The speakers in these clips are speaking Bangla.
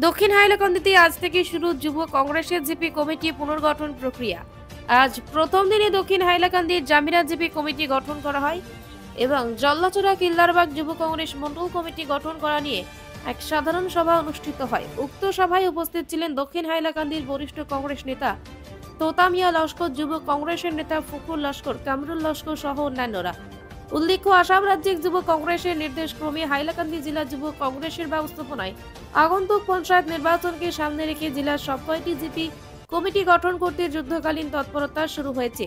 দক্ষিণ হাইলাকান্দিতে আজ থেকে শুরু যুব কংগ্রেসের জিপি কমিটি পুনর্গঠন প্রক্রিয়া। আজ প্রথম দিনে দক্ষিণ হাইলাকান্দির জামিরা জিপি কমিটি গঠন করা হয় এবং জল্লাচড়া কিল্লারবাগ যুব কংগ্রেস মন্ডল কমিটি গঠন করা নিয়ে এক সাধারণ সভা অনুষ্ঠিত হয়। উক্ত সভায় উপস্থিত ছিলেন দক্ষিণ হাইলাকান্দির বরিষ্ঠ কংগ্রেস নেতা তোতা মিয়া লস্কর, যুব কংগ্রেসের নেতা ফখরুল লস্কর, কামরুল লস্কর সহ অন্যান্যরা। উল্লেখ্য, আসাম রাজ্যিক যুব কংগ্রেসের নির্দেশক্রমে হাইলাকান্দি জেলা যুব কংগ্রেসের ব্যবস্থাপনায় আগন্তুক পঞ্চায়েত নির্বাচনকে সামনে রেখে জেলার সব কয়টি জিপি কমিটি গঠন করতে যুদ্ধকালীন তৎপরতা শুরু হয়েছে।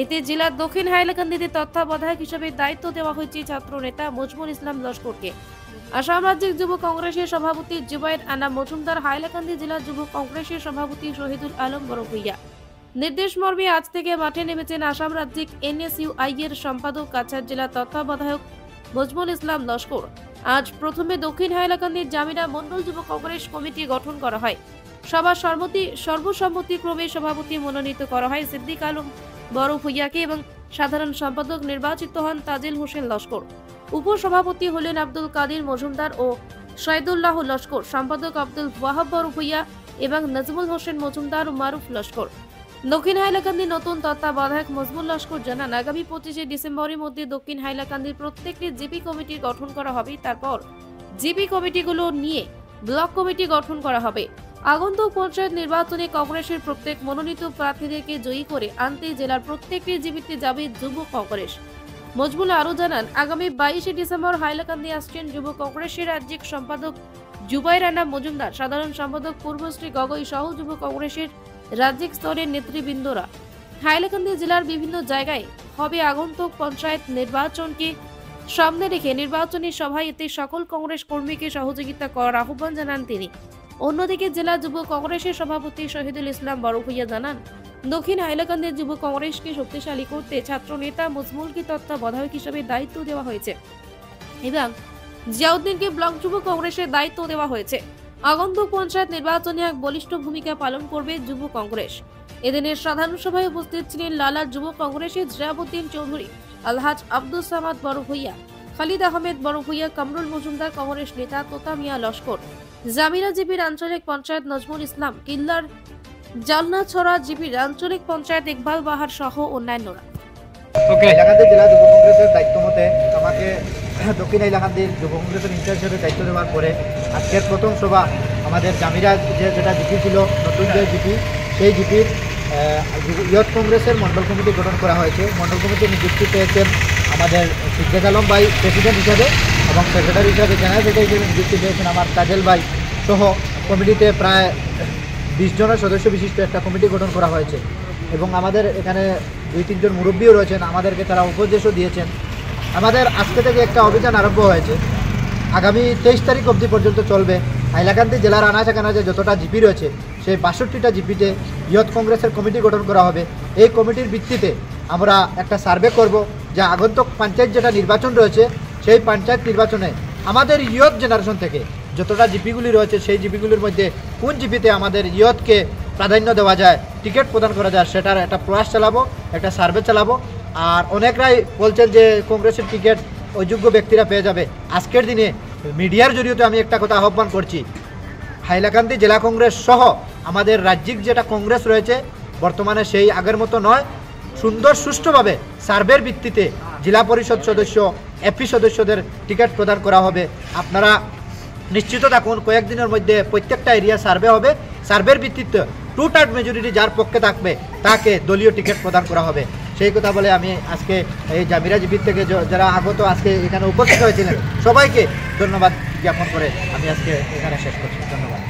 এতে জেলার দক্ষিণ হাইলাকান্দিতে তত্ত্বাবধায়ক হিসেবে দায়িত্ব দেওয়া হয়েছে ছাত্র নেতা মজমুল ইসলাম লস্করকে। আসাম রাজ্যিক যুব কংগ্রেসের সভাপতি জুবাইর আনা মজুমদার, হাইলাকান্দি জেলা যুব কংগ্রেসের সভাপতি শহীদুল আলম বড়ভূইয়া। নির্দেশ মর্মে আজ থেকে মাঠে নেমেছেন আসাম রাজ্যিক এনএসইউআই এর সম্পাদক কাছাড় জেলা তত্ত্বাবধায়ক মজমুল ইসলাম লস্কর। আজ প্রথমে দক্ষিণ হাইলাকান্দির জামিরা মন্ডল যুব কংগ্রেস কমিটি গঠন করা হয়। সবার সর্বসম্মতিক্রমে সভাপতি মনোনীত করা হয় সিদ্দিক আলম বড়ভূইয়াকে এবং সাধারণ সম্পাদক নির্বাচিত হন তাজিল হোসেন লস্কর। উপসভাপতি হলেন আব্দুল কাদির মজুমদার ও শহীদুল্লাহ লস্কর, সম্পাদক আব্দুল ওয়াহাব বড়ভূইয়া এবং নাজমুল হোসেন মজুমদার ও মারুফ লস্কর। দক্ষিণ হাইলাকান্দি নতুন তত্ত্বাবধায়ক মজমুল লস্কর জানান, আগামী 25শে ডিসেম্বরের মধ্যে দক্ষিণ হাইলাকান্দির প্রত্যেকটি জিপি কমিটি গঠন করা হবে। তারপর জিপি কমিটিগুলো নিয়ে ব্লক কমিটি গঠন করা হবে। আগন্তুক পঞ্চায়েত নির্বাচনে কংগ্রেসের প্রত্যেক মনোনীত প্রার্থীদেরকে জয়ী করে আনতে জেলার প্রত্যেকটি জিপিতে যাবে যুব কংগ্রেস। মজমুল আরও জানান, আগামী 22শে ডিসেম্বর হাইলাকান্দি আসছেন যুব কংগ্রেসের রাজ্যিক সম্পাদক জুবাইর আনা মজুমদার, সাধারণ সম্পাদক পূর্বশ্রী গগৈ সহ যুব কংগ্রেসের রাজ্যিক স্তরের নেতৃবৃন্দরা। হাইলাকান্দি জেলার বিভিন্ন জায়গায় হবে আগন্তুক পঞ্চায়েত নির্বাচনকে সামনে রেখে নির্বাচনী সভায় এতে সকল কংগ্রেস কর্মীকে সহযোগিতা করার আহ্বান জানান তিনি। অন্যদিকে জেলা যুব কংগ্রেসের সভাপতি শহীদুল ইসলাম বড়ভূইয়া জানান, দক্ষিণ হাইলাকান্দির যুব কংগ্রেসকে শক্তিশালী করতে ছাত্র নেতা মজমুলকে তত্ত্বাবধায়ক হিসেবে দায়িত্ব দেওয়া হয়েছে এবং জিয়াউদ্দিনকে ব্লক যুব কংগ্রেসের দায়িত্ব দেওয়া হয়েছে। আগন্তুক পঞ্চায়েত নির্বাচনে এক বলিষ্ঠ ভূমিকা পালন করবে যুব কংগ্রেস। এদিনের সাধারণ সভায় উপস্থিত ছিলেন লালা যুব কংগ্রেসের জিয়াউদ্দিন চৌধুরী, আলহাজ আব্দুল সামাদ বড়ভূইয়া, খালিদ আহমেদ বড়ভূইয়া, কামরুল মজুমদার, কংগ্রেস নেতা তোতা মিয়া লস্কর, জামিরা জিপির আঞ্চলিক পঞ্চায়েত নজমুল ইসলাম, কিল্লার জালনাছড়া জিপির আঞ্চলিক পঞ্চায়েত ইকবাল বাহার সহ অন্যান্যরা। হাইলাকান্দি জেলা যুব কংগ্রেসের দায়িত্ব মতে আমাকে দক্ষিণ হাইলাকান্দির যুব কংগ্রেসের ইনচার্জ হিসেবে দায়িত্ব দেওয়ার পরে আজকের প্রথম সভা আমাদের জামিরা যেটা জিপি ছিল, নতুন যে জিপি, সেই জিপির ইয়ুথ কংগ্রেসের মন্ডল কমিটি গঠন করা হয়েছে। মন্ডল কমিটি নিযুক্তি পেয়েছেন আমাদের সিদ্দিক আলম ভাই প্রেসিডেন্ট হিসাবে এবং সেক্রেটারি হিসাবে, জেনারেল সেক্রেটারি হিসেবে নিযুক্তি পেয়েছেন আমার তাজেল ভাই সহ। কমিটিতে প্রায় 20 জনের সদস্য বিশিষ্ট একটা কমিটি গঠন করা হয়েছে এবং আমাদের এখানে 2-3 জন মুরব্বীও রয়েছেন, আমাদেরকে তারা উপদেশও দিয়েছেন। আমাদের আজকে থেকে একটা অভিযান আরম্ভ হয়েছে, আগামী 23 তারিখ অবধি পর্যন্ত চলবে। হাইলাকান্দি জেলার আনাচে কানাচে যতটা জিপি রয়েছে সেই 62টা জিপিতে ইয়ুথ কংগ্রেসের কমিটি গঠন করা হবে। এই কমিটির ভিত্তিতে আমরা একটা সার্ভে করব যে আগন্তুক পঞ্চায়েত যেটা নির্বাচন রয়েছে সেই পঞ্চায়েত নির্বাচনে আমাদের ইয়ুথ জেনারেশন থেকে যতটা জিপিগুলি রয়েছে সেই জিপিগুলির মধ্যে কোন জিপিতে আমাদের ইয়ুথকে প্রাধান্য দেওয়া যায়, টিকিট প্রদান করা যায়, সেটার একটা প্রয়াস চালাবো, একটা সার্ভে চালাবো। আর অনেকরাই বলছেন যে কংগ্রেসের টিকিট অযোগ্য ব্যক্তিরা পেয়ে যাবে। আজকের দিনে মিডিয়ার জরিয়তে আমি একটা কথা আহ্বান করছি, হাইলাকান্দি জেলা কংগ্রেস সহ আমাদের রাজ্যিক যেটা কংগ্রেস রয়েছে বর্তমানে সেই আগের মতো নয়। সুন্দর সুষ্ঠুভাবে সার্ভের ভিত্তিতে জেলা পরিষদ সদস্য, এপি সদস্যদের টিকিট প্রদান করা হবে। আপনারা নিশ্চিত থাকুন, কয়েকদিনের মধ্যে প্রত্যেকটা এরিয়া সার্ভে হবে। সার্ভের ভিত্তিতে 2/3 মেজরিটি যার পক্ষে থাকবে তাকে দলীয় টিকিট প্রদান করা হবে। সেই কথা বলে আমি আজকে এই জামিরা জিপির থেকে যারা আগত আজকে এখানে উপস্থিত হয়েছিলেন সবাইকে ধন্যবাদ জ্ঞাপন করে আমি আজকে এখানে শেষ করছি। ধন্যবাদ।